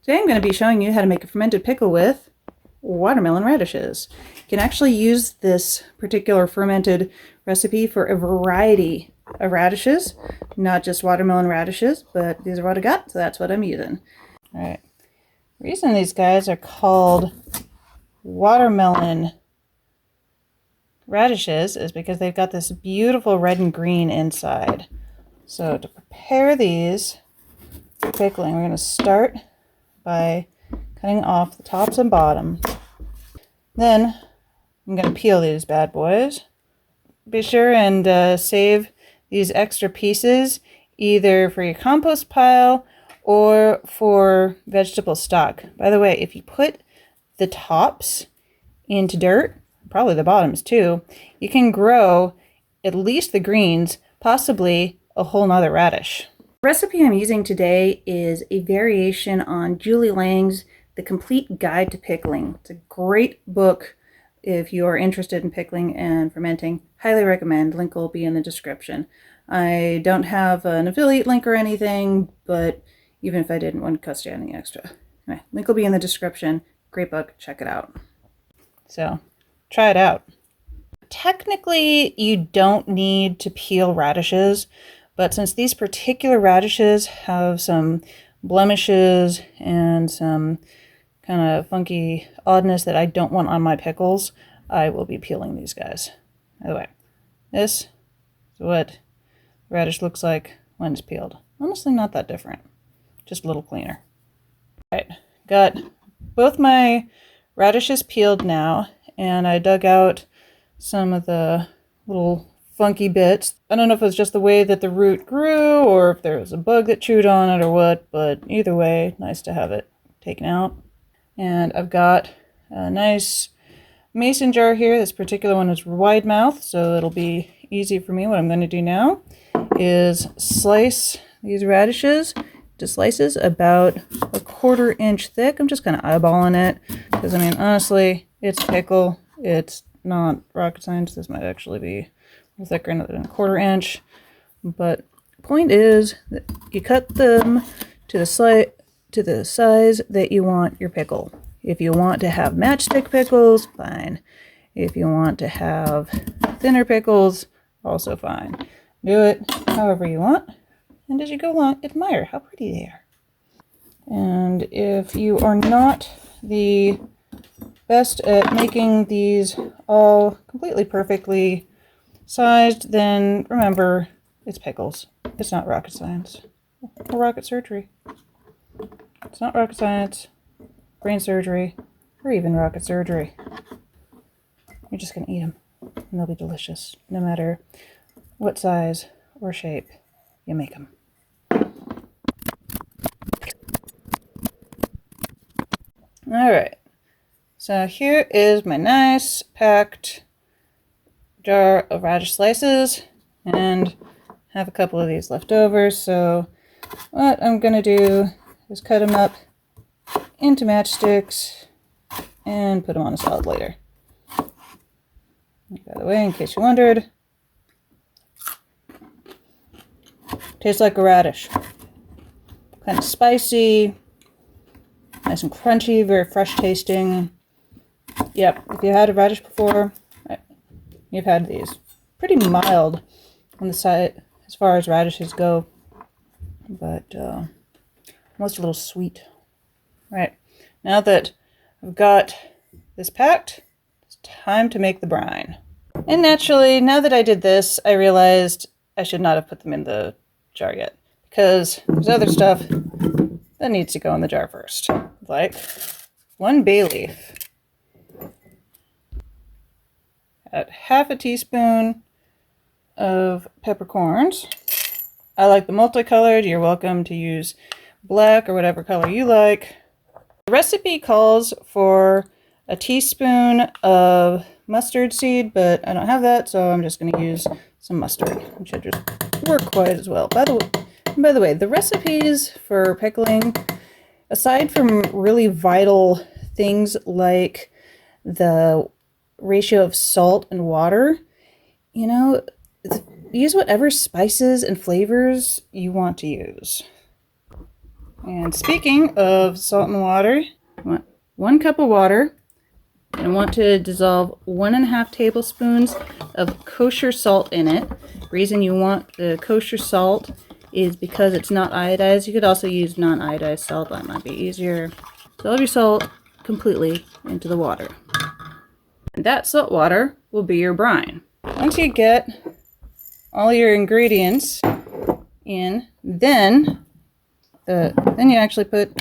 Today I'm going to be showing you how to make a fermented pickle with watermelon radishes. You can actually use this particular fermented recipe for a variety of radishes, not just watermelon radishes, but these are what I got, so that's what I'm using. Alright, the reason these guys are called watermelon radishes is because they've got this beautiful red and green inside. So to prepare these for pickling, we're going to start by cutting off the tops and bottom. Then I'm going to peel these bad boys. Be sure and save these extra pieces either for your compost pile or for vegetable stock. By the way, if you put the tops into dirt, probably the bottoms too, you can grow at least the greens, possibly a whole nother radish. The recipe I'm using today is a variation on Julie Lang's The Complete Guide to Pickling. It's a great book if you are interested in pickling and fermenting. Highly recommend. Link will be in the description. I don't have an affiliate link or anything, but even if I didn't, wouldn't cost you anything extra. Anyway, link will be in the description. Great book. Check it out. So, try it out. Technically, you don't need to peel radishes, but since these particular radishes have some blemishes and some kind of funky oddness that I don't want on my pickles, I will be peeling these guys. By the way, this is what radish looks like when it's peeled. Honestly, not that different, just a little cleaner. Alright, got both my radishes peeled now, and I dug out some of the little funky bits. I don't know if it was just the way that the root grew or if there was a bug that chewed on it or what, but either way, nice to have it taken out. And I've got a nice mason jar here. This particular one is wide mouth, so it'll be easy for me. What I'm going to do now is slice these radishes to slices about a 1/4 inch thick. I'm just kind of eyeballing it because, I mean, honestly, it's pickle. It's not rocket science. This might actually be a little thicker than a 1/4 inch. But the point is that you cut them to the size that you want your pickle. If you want to have matchstick pickles, fine. If you want to have thinner pickles, also fine. Do it however you want. And as you go along, admire how pretty they are. And if you are not the best at making these all completely perfectly sized, then remember, it's pickles. It's not rocket science or rocket surgery. It's not rocket science, brain surgery, or even rocket surgery. You're just going to eat them, and they'll be delicious, no matter what size or shape you make them. Alright, so here is my nice packed jar of radish slices, and have a couple of these left over, so what I'm going to do is cut them up into matchsticks and put them on a salad later. By the way, in case you wondered, tastes like a radish. Kind of spicy, nice and crunchy, very fresh tasting. Yep, if you had a radish before, you've had these. Pretty mild on the side as far as radishes go, but almost a little sweet. Right, now that I've got this packed, it's time to make the brine. And naturally, now that I did this, I realized I should not have put them in the jar yet, because there's other stuff that needs to go in the jar first, like 1 bay leaf, at 1/2 teaspoon of peppercorns. I like the multicolored. You're welcome to use black or whatever color you like. The recipe calls for a teaspoon of mustard seed, but I don't have that, so I'm just going to use some mustard, which should just work quite as well. By the way, the recipes for pickling, aside from really vital things like the ratio of salt and water, you know, use whatever spices and flavors you want to use. And speaking of salt and water, I want 1 cup of water. And I want to dissolve 1.5 tablespoons of kosher salt in it. The reason you want the kosher salt is because it's not iodized. You could also use non-iodized salt, that might be easier. Dissolve your salt completely into the water. And that salt water will be your brine. Once you get all your ingredients in, then you actually put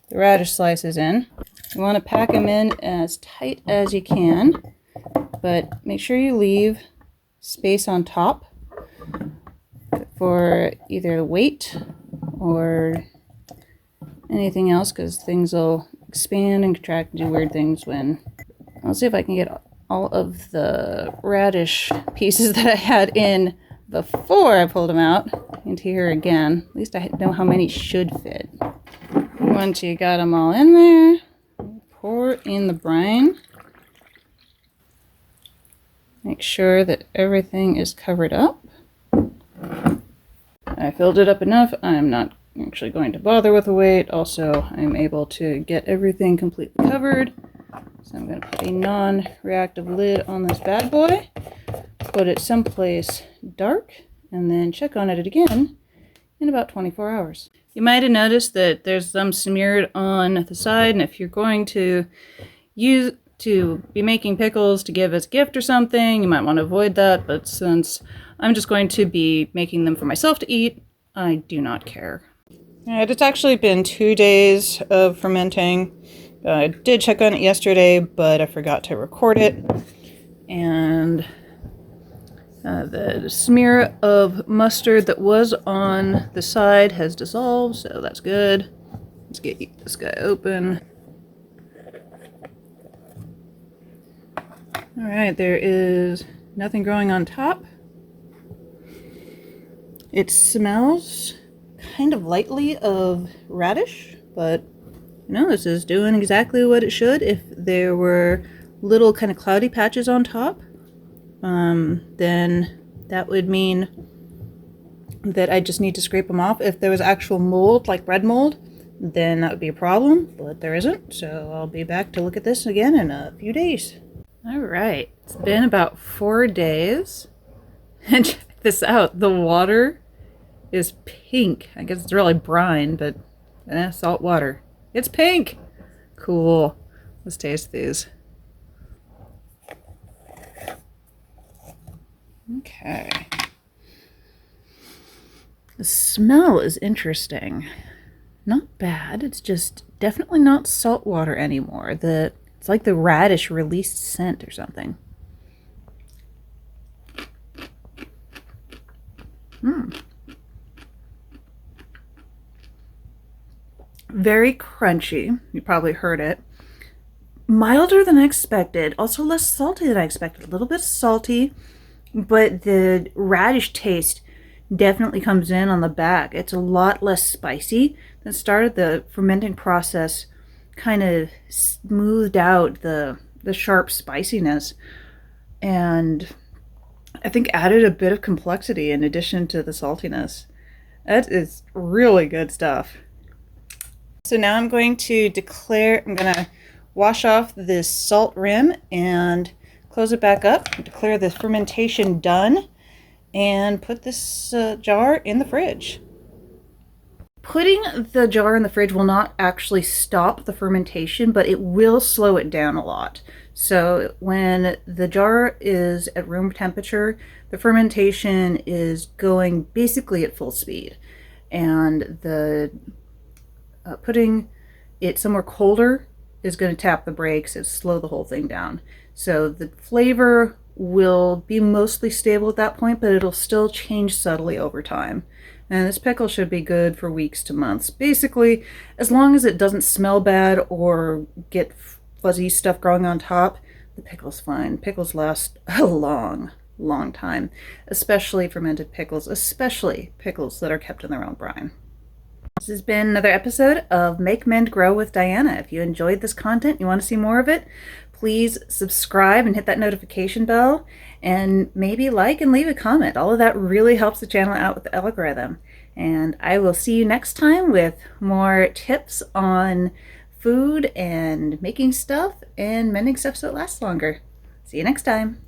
the radish slices in. You want to pack them in as tight as you can, but make sure you leave space on top for either the weight or anything else, because things will expand and contract and do weird things when... I'll see if I can get all of the radish pieces that I had in before I pulled them out into here again. At least I know how many should fit. Once you got them all in there, pour in the brine. Make sure that everything is covered up. I filled it up enough. I'm not actually going to bother with the weight. Also, I'm able to get everything completely covered. So I'm going to put a non-reactive lid on this bad boy, put it someplace dark, and then check on it again in about 24 hours. You might have noticed that there's some smeared on the side, and if you're going to be making pickles to give as a gift or something, you might want to avoid that, but since I'm just going to be making them for myself to eat, I do not care. Alright, it's actually been 2 days of fermenting. I did check on it yesterday, but I forgot to record it. And the smear of mustard that was on the side has dissolved, so that's good. Let's get this guy open. Alright, there is nothing growing on top. It smells kind of lightly of radish, but no, this is doing exactly what it should. If there were little kind of cloudy patches on top, then that would mean that I just need to scrape them off. If there was actual mold, like bread mold, then that would be a problem, but there isn't. So I'll be back to look at this again in a few days. All right, it's been about 4 days. And check this out, the water is pink. I guess it's really brine, but salt water. It's pink! Cool. Let's taste these. Okay. The smell is interesting. Not bad. It's just definitely not salt water anymore. It's like the radish released scent or something. Very crunchy. You probably heard it. Milder than I expected. Also less salty than I expected. A little bit salty, but the radish taste definitely comes in on the back. It's a lot less spicy. That started the fermenting process, kind of smoothed out the sharp spiciness, and I think added a bit of complexity in addition to the saltiness. That is really good stuff. So now I'm going to wash off this salt rim and close it back up, declare the fermentation done, and put this jar in the fridge. Putting the jar in the fridge will not actually stop the fermentation, but it will slow it down a lot. So when the jar is at room temperature, the fermentation is going basically at full speed. And putting it somewhere colder is going to tap the brakes and slow the whole thing down. So the flavor will be mostly stable at that point, but it'll still change subtly over time. And this pickle should be good for weeks to months. Basically, as long as it doesn't smell bad or get fuzzy stuff growing on top, the pickle's fine. Pickles last a long time, especially fermented pickles, especially pickles that are kept in their own brine. This has been another episode of Make, Mend, Grow with Diana. If you enjoyed this content, you want to see more of it, please subscribe and hit that notification bell, and maybe like and leave a comment. All of that really helps the channel out with the algorithm. And I will see you next time with more tips on food and making stuff and mending stuff so it lasts longer. See you next time.